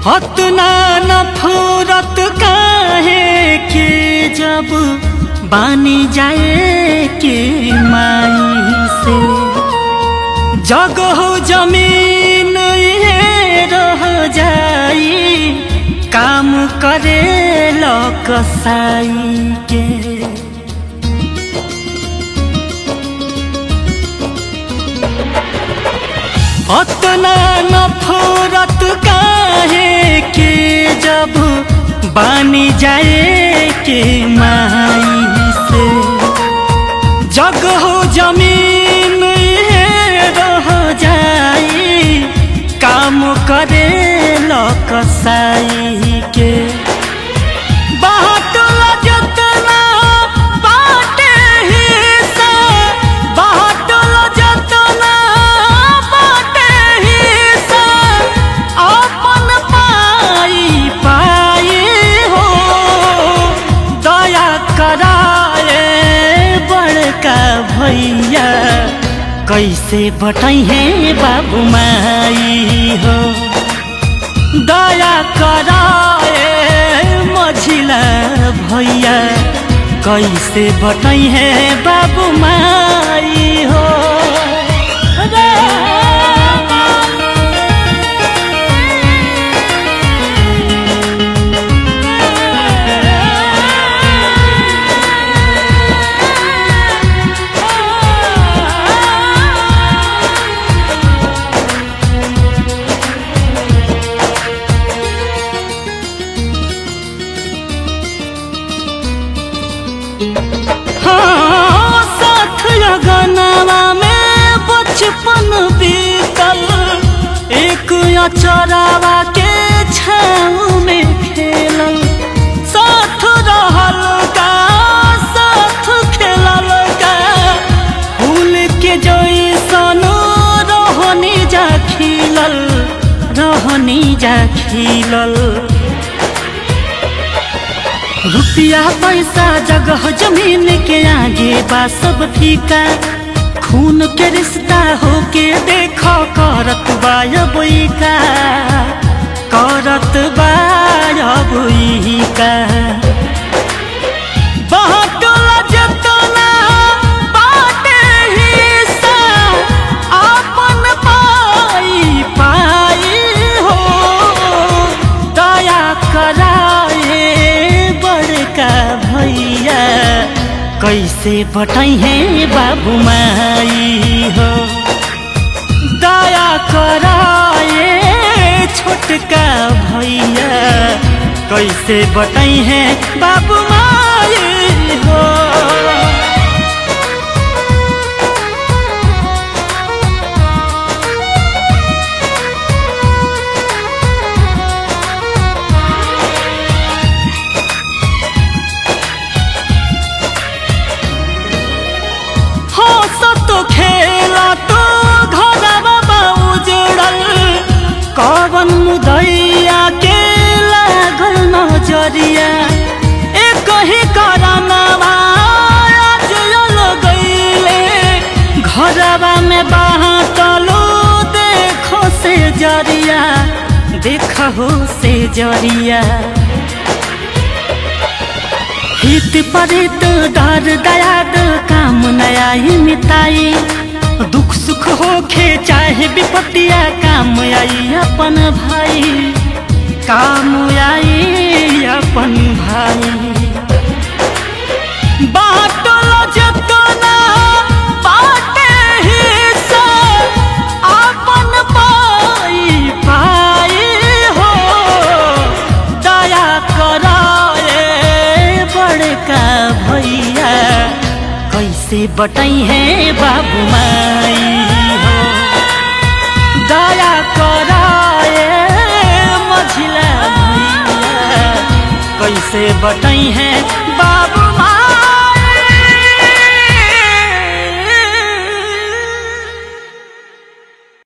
अतना नफरत काहे के जब बानी जाए के माई से। जगह जमीन ये रह जाई काम करे लो कसाई के। अतना नफरत काहे के जब बानी जाए के माई से। जगह जमीन रह जाई काम करे लो कसाई के। भैया कैसे बटाई है बाबू माई हो। दया कराए मझिला भैया कैसे बटाई है बाबू माई हो। हाँ, साथ लगनवा में बचपन बीतल। एक अचरावा के छाँव में खेलल। साथ रहल का साथ खेलल का फूल के जैसन रहनी जा खिलल रहनी जा खिलल। रुपया पैसा जगह जमीन के आगे बा सब फीका। खून के रिश्ता होके देखो करत बायबई का करत बायबई का। बाटला जतना बाटे हिस्सा अपन पाई पाई हो। दया कराए बड़का भैया कैसे बटाई है बाबू माई हो। दया कराए छोटका भैया कैसे बटाई है बाबू माई हो। तो खेला तो घरवा उजड़ल। कवन मुदैया के लागल नजरिया। एक ही करनवा आज लगैले घरवा में बाटलो देखो से जरिया देखो से जरिया। हित परित डर दयाद काम नया ही मिताई। दुख सुख होखे चाहे विपत्तिया काम आई अपन भाई काम आई अपन भाई। बाटलो जतना बाटे हिस्सा अपन पाई पाई हो। दया कराए बड़का भैया कैसे बटाई है बाबू माई हो। दया कराए मझिला भैया कैसे बटाई है।